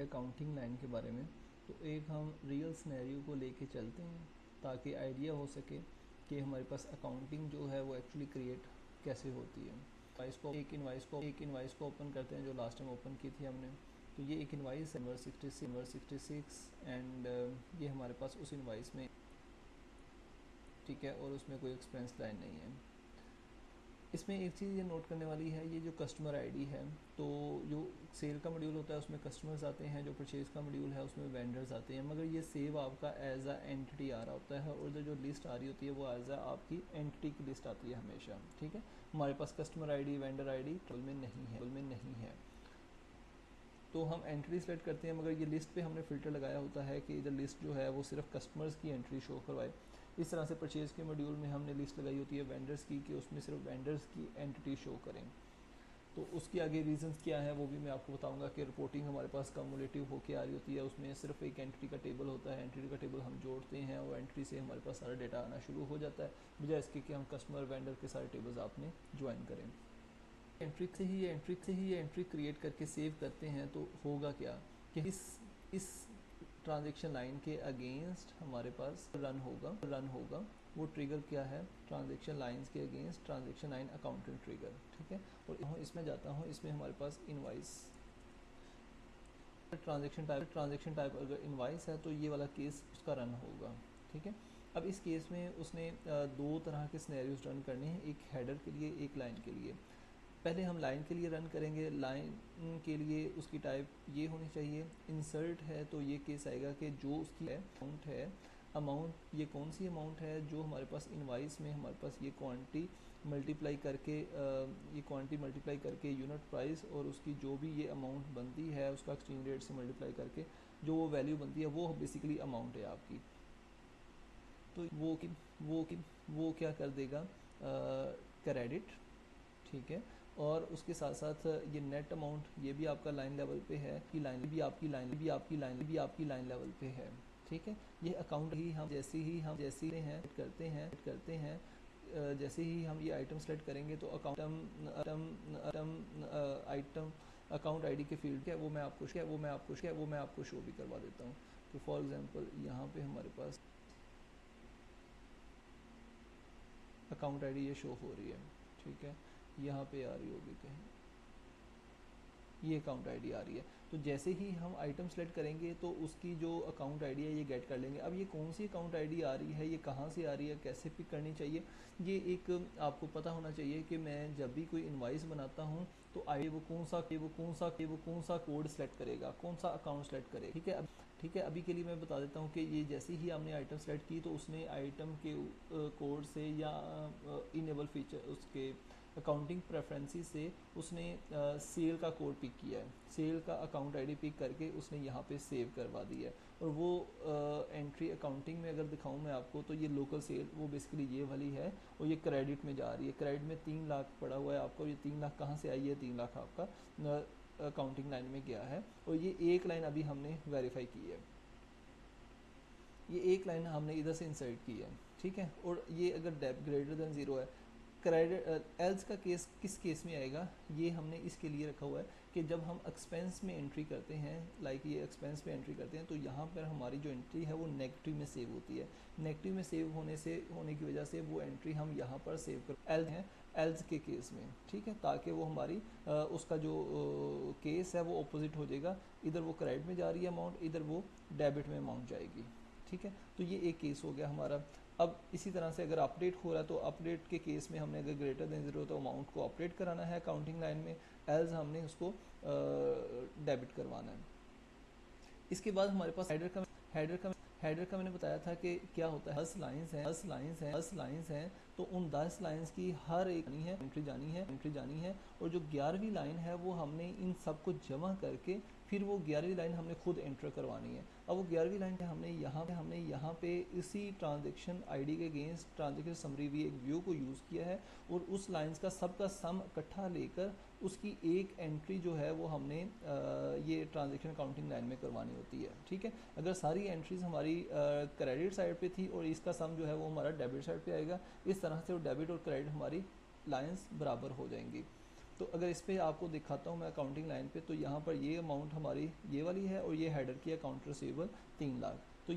है accounting line के बारे में, तो एक हम रियल सिनेरियो को लेके चलते हैं ताकि आइडिया हो सके कि हमारे पास अकाउंटिंग जो है वो एक्चुअली क्रिएट कैसे होती है। एक इनवाइस को ओपन करते हैं जो लास्ट टाइम ओपन की थी हमने। तो ये एक इनवाइस है नंबर 66 एंड ये हमारे पास उस इनवाइस में, ठीक है, और उसमें कोई एक्सपेंस लाइन नहीं है। इसमें एक चीज़ ये नोट करने वाली है, ये जो कस्टमर आईडी है, तो जो सेल का मॉड्यूल होता है उसमें कस्टमर्स आते हैं, जो परचेज़ का मॉड्यूल है उसमें वेंडर्स आते हैं, मगर ये सेव आपका एज अ एंटिटी आ रहा होता है और जो लिस्ट आ रही होती है वो एज अ आपकी एंटिटी की लिस्ट आती है हमेशा, ठीक है। हमारे पास customer ID vendor ID table में नहीं है, तो हम एंट्री सेलेक्ट करते हैं, मगर ये लिस्ट पे हमने फ़िल्टर लगाया होता है कि इधर लिस्ट जो है वो सिर्फ कस्टमर्स की एंट्री शो करवाए। इस तरह से परचेज़ के मॉड्यूल में हमने लिस्ट लगाई होती है वेंडर्स की कि उसमें सिर्फ वेंडर्स की एंटिटी शो करें। तो उसकी आगे रीजंस क्या है वो भी मैं आपको बताऊंगा कि रिपोर्टिंग हमारे पास कम्युलेटिव होके आ रही होती है, उसमें सिर्फ एक एंटिटी का टेबल होता है, एंटिटी का टेबल हम जोड़ते हैं और एंट्री से हमारे पास सारा डेटा आना शुरू हो जाता है, बजाय इसके कि हम कस्टमर वेंडर के सारे टेबल्स आपने ज्वाइन करें। एंट्री से ही ये एंट्री क्रिएट करके सेव करते हैं, तो होगा क्या कि इस ट्रांजैक्शन लाइन के अगेंस्ट हमारे पास रन होगा वो ट्रिगर क्या है, ट्रांजैक्शन लाइंस के against transaction line accounting trigger, ठीक है। और इसमें जाता हूँ, इसमें हमारे पास इनवाइस ट्रांजैक्शन टाइप अगर इनवाइस है तो ये वाला केस उसका रन होगा, ठीक है। अब इस केस में उसने दो तरह के सिनेरियोज रन करने हैं, एक हेडर के लिए एक लाइन के लिए। पहले हम लाइन के लिए रन करेंगे। लाइन के लिए उसकी टाइप ये होनी चाहिए, इंसर्ट है तो ये केस आएगा कि जो उसकी अमाउंट है, अमाउंट ये कौन सी अमाउंट है जो हमारे पास इनवाइस में हमारे पास ये क्वांटिटी मल्टीप्लाई करके यूनिट प्राइस और उसकी जो भी ये अमाउंट बनती है उसका एक्सचेंज रेट से मल्टीप्लाई करके जो वो वैल्यू बनती है वो बेसिकली अमाउंट है आपकी। तो वो क्या कर देगा, क्रेडिट, ठीक है। और उसके साथ साथ ये नेट अमाउंट ये भी आपका लाइन लेवल पे है, कि लाइन भी आपकी लाइन लेवल पे है, ठीक है। ये अकाउंट ही हम जैसे ही करते हैं जैसे ही हम ये आइटम सेलेक्ट करेंगे तो आइटम अकाउंट आईडी के फील्ड क्या है वो मैं आपको शो भी करवा देता हूँ। तो फॉर एग्जांपल यहाँ पे हमारे पास अकाउंट आईडी ये शो हो रही है, ठीक है, यहाँ पे आ रही होगी कहीं, ये अकाउंट आईडी आ रही है। तो जैसे ही हम आइटम सेलेक्ट करेंगे तो उसकी जो अकाउंट आईडी है ये गेट कर लेंगे। अब ये कौन सी अकाउंट आईडी आ रही है, ये कहाँ से आ रही है, कैसे पिक करनी चाहिए, ये एक आपको पता होना चाहिए कि मैं जब भी कोई इनवाइस बनाता हूँ तो आई वो कौन सा कोड सेलेक्ट करेगा, कौन सा अकाउंट सेलेक्ट करेगा, ठीक है। अभी के लिए मैं बता देता हूँ कि ये जैसे ही हमने आइटम सेलेक्ट की तो उसने आइटम के कोड से या इनेबल फीचर उसके अकाउंटिंग प्रेफरेंसेस से उसने सेल का कोड पिक किया है, सेल का अकाउंट आईडी पिक करके उसने यहाँ पे सेव करवा दिया है। और वो एंट्री अकाउंटिंग में अगर दिखाऊं मैं आपको तो ये लोकल सेल वो बेसिकली ये वाली है और ये क्रेडिट में जा रही है। क्रेडिट में 3 लाख पड़ा हुआ है आपको, ये 3 लाख कहाँ से आई है, 3 लाख आपका अकाउंटिंग लाइन में गया है। और ये एक लाइन अभी हमने वेरीफाई की है, ये एक लाइन हमने इधर से इंसर्ट की है, ठीक है। और ये अगर डेप ग्रेटर देन 0 है, क्रेडिट एल्स का केस किस केस में आएगा, ये हमने इसके लिए रखा हुआ है कि जब हम एक्सपेंस में एंट्री करते हैं, लाइक ये एक्सपेंस में एंट्री करते हैं तो यहाँ पर हमारी जो एंट्री है वो नेगेटिव में सेव होती है। नेगेटिव में सेव होने की वजह से वो एंट्री हम यहाँ पर सेव कर एल्स हैं, एल्स के केस में, ठीक है, ताकि वो हमारी उसका जो केस है वो ऑपोजिट हो जाएगा, इधर वो क्रेडिट में जा रही है अमाउंट, इधर वो डेबिट में अमाउंट जाएगी, ठीक है। तो ये एक केस हो गया हमारा। अब इसी तरह से अगर अपडेट हो रहा है तो अपडेट के केस में हमने अगर ग्रेटर देन 0 तो अमाउंट को अपडेट कराना है अकाउंटिंग लाइन में, एल्स हमने उसको डेबिट करवाना है। इसके बाद हमारे पास हेडर का मैंने बताया था कि क्या होता है, 10 लाइंस हैं तो उन 10 लाइंस की हर एक एंट्री जानी है और जो 11वीं लाइन है वो हमने इन सब को जमा करके फिर वो 11वीं लाइन हमने खुद एंटर करवानी है। अब वो 11वीं लाइन हमने यहाँ पे इसी ट्रांजैक्शन आईडी के अगेंस्ट ट्रांजैक्शन समरी व्यू को यूज़ किया है और उस लाइंस का सबका सम इकट्ठा लेकर उसकी एक एंट्री जो है वो हमने ये ट्रांजैक्शन अकाउंटिंग लाइन में करवानी होती है, ठीक है। अगर सारी एंट्रीज हमारी क्रेडिट साइड पे थी और इसका सम जो है वो हमारा डेबिट साइड पे आएगा, इस तरह से वो डेबिट और क्रेडिट हमारी लाइंस बराबर हो जाएंगी। तो अगर इस पे आपको दिखाता हूँ मैं अकाउंटिंग लाइन पे, तो यहाँ पर ये अमाउंट हमारी ये वाली है और ये हेडर की अकाउंट रिसीवेबल 3 लाख।